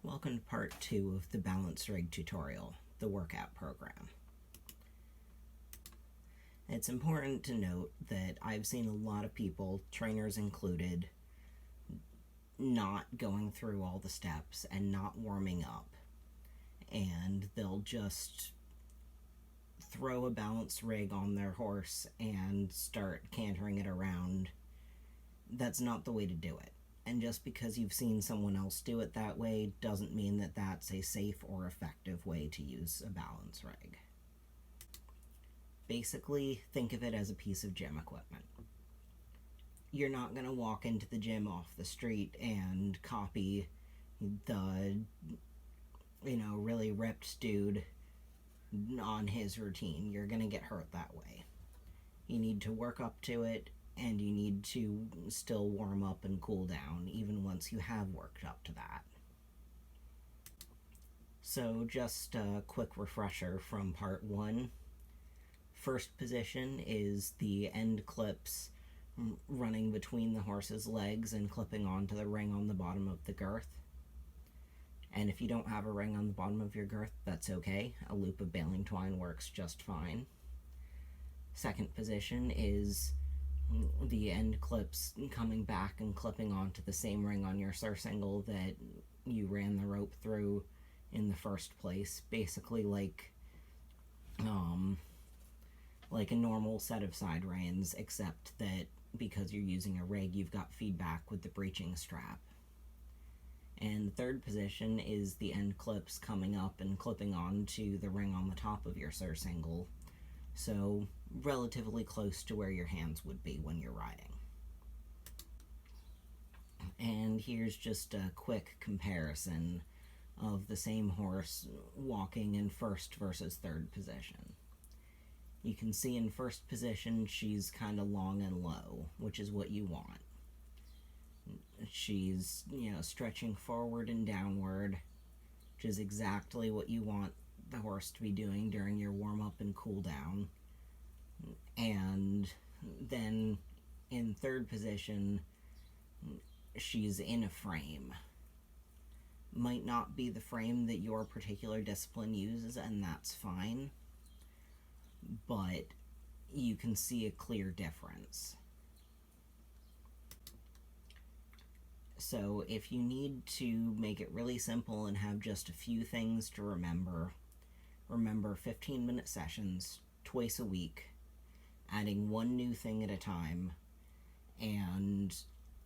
Welcome to part 2 of the balance rig tutorial, the workout program. It's important to note that I've seen a lot of people, trainers included, not going through all the steps and not warming up. And they'll just throw a balance rig on their horse and start cantering it around. That's not the way to do it. And just because you've seen someone else do it that way doesn't mean that that's a safe or effective way to use a balance rig. Basically, think of it as a piece of gym equipment. You're not going to walk into the gym off the street and copy the, really ripped dude on his routine. You're going to get hurt that way. You need to work up to it, and you need to still warm up and cool down, even once you have worked up to that. So just a quick refresher from part 1. First position is the end clips running between the horse's legs and clipping onto the ring on the bottom of the girth. And if you don't have a ring on the bottom of your girth, that's okay. A loop of baling twine works just fine. Second position is the end clips coming back and clipping onto the same ring on your surcingle that you ran the rope through in the first place. Basically like a normal set of side reins, except that because you're using a rig, you've got feedback with the breeching strap. And the third position is the end clips coming up and clipping onto the ring on the top of your surcingle, so relatively close to where your hands would be when you're riding. And here's just a quick comparison of the same horse walking in first versus third position. You can see in first position she's kind of long and low, which is what you want. She's, stretching forward and downward, which is exactly what you want the horse to be doing during your warm-up and cool-down. And then in third position, she's in a frame. Might not be the frame that your particular discipline uses, and that's fine, but you can see a clear difference. So if you need to make it really simple and have just a few things to remember 15-minute sessions twice a week, adding one new thing at a time, and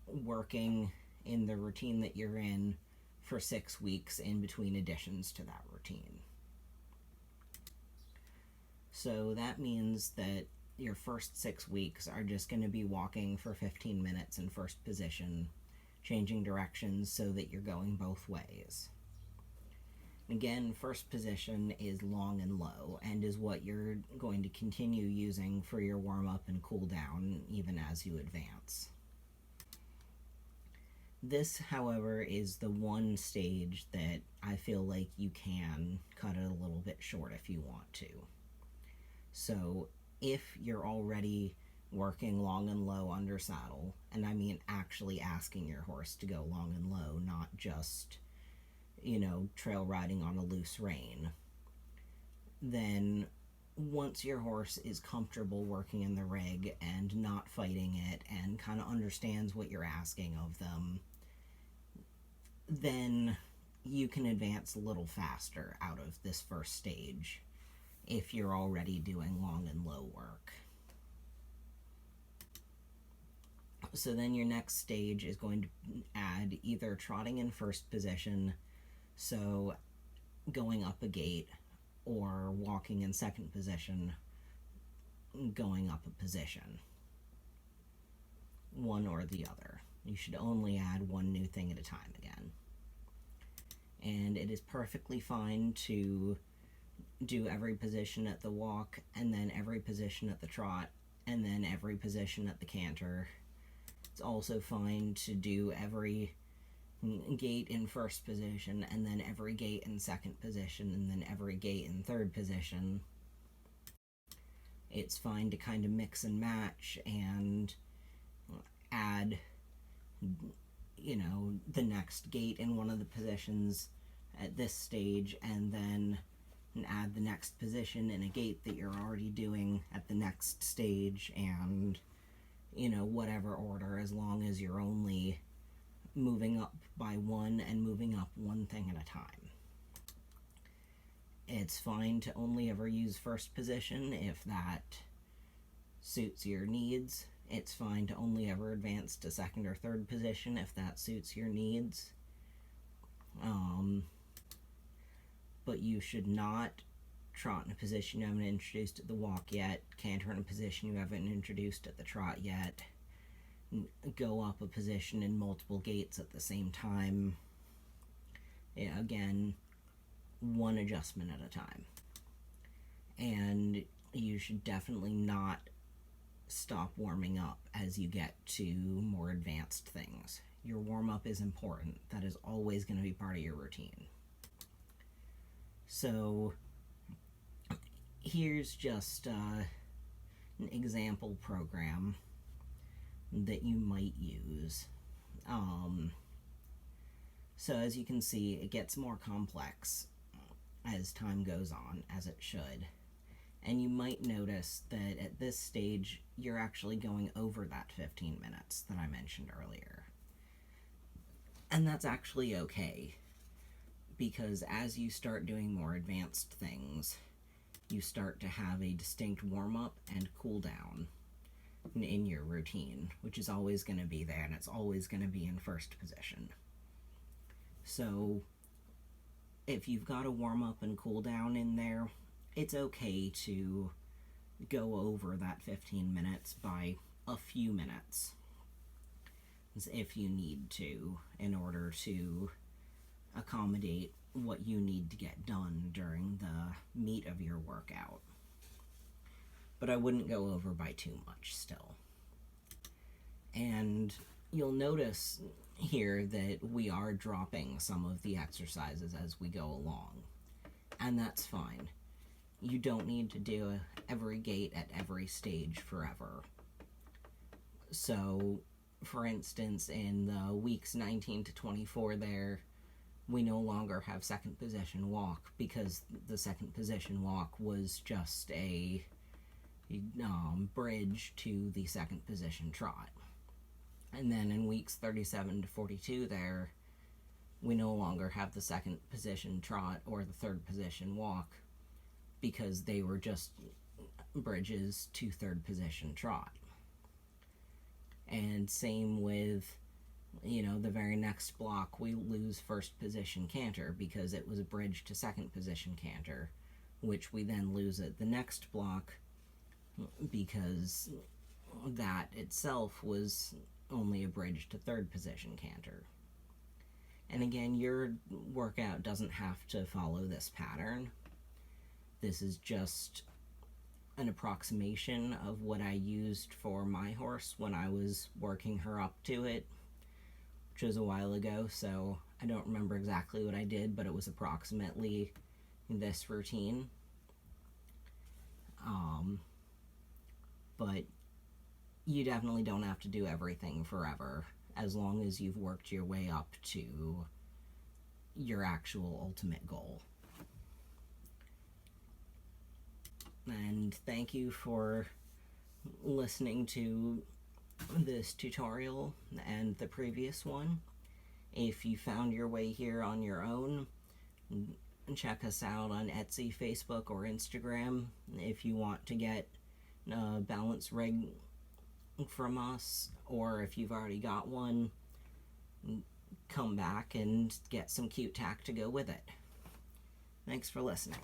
working in the routine that you're in for 6 weeks in between additions to that routine. So that means that your first 6 weeks are just going to be walking for 15 minutes in first position, changing directions so that you're going both ways. Again, first position is long and low and is what you're going to continue using for your warm-up and cool-down even as you advance. This, however, is the one stage that I feel like you can cut it a little bit short if you want to. So if you're already working long and low under saddle, and I mean actually asking your horse to go long and low, not just, trail riding on a loose rein, then once your horse is comfortable working in the rig and not fighting it and kind of understands what you're asking of them, then you can advance a little faster out of this first stage if you're already doing long and low work. So then your next stage is going to add either trotting in first position, so going up a gate, or walking in second position, going up a position. One or the other. You should only add one new thing at a time again. And it is perfectly fine to do every position at the walk, and then every position at the trot, and then every position at the canter. It's also fine to do every gate in first position, and then every gate in second position, and then every gate in third position. It's fine to kind of mix and match and add, the next gate in one of the positions at this stage, and then add the next position in a gait that you're already doing at the next stage, and whatever order, as long as you're only moving up by one and moving up one thing at a time. It's fine to only ever use first position if that suits your needs. It's fine to only ever advance to second or third position if that suits your needs. But you should not trot in a position you haven't introduced at the walk yet, canter in a position you haven't introduced at the trot yet, go up a position in multiple gaits at the same time. Again, one adjustment at a time. And you should definitely not stop warming up as you get to more advanced things. Your warm-up is important. That is always going to be part of your routine. So here's just an example program that you might use. So as you can see, it gets more complex as time goes on, as it should. And you might notice that at this stage, you're actually going over that 15 minutes that I mentioned earlier. And that's actually okay, because as you start doing more advanced things, you start to have a distinct warm-up and cool-down in your routine, which is always going to be there, and it's always going to be in first position. So if you've got a warm-up and cool-down in there, it's okay to go over that 15 minutes by a few minutes if you need to, in order to accommodate what you need to get done during the meat of your workout. But I wouldn't go over by too much still. And you'll notice here that we are dropping some of the exercises as we go along, and that's fine. You don't need to do every gait at every stage forever. So, for instance, in the weeks 19 to 24 there, we no longer have second position walk, because the second position walk was just a bridge to the second position trot. And then in weeks 37 to 42 there, we no longer have the second position trot or the third position walk, because they were just bridges to third position trot. And same with, the very next block, we lose first position canter because it was a bridge to second position canter, which we then lose at the next block because that itself was only a bridge to third position canter. And again, your workout doesn't have to follow this pattern. This is just an approximation of what I used for my horse when I was working her up to it, which was a while ago, so I don't remember exactly what I did, but it was approximately this routine. But you definitely don't have to do everything forever, as long as you've worked your way up to your actual ultimate goal. And thank you for listening to this tutorial and the previous one. If you found your way here on your own, check us out on Etsy, Facebook, or Instagram. If you want to get a balance rig from us, or if you've already got one, come back and get some cute tack to go with it. Thanks for listening.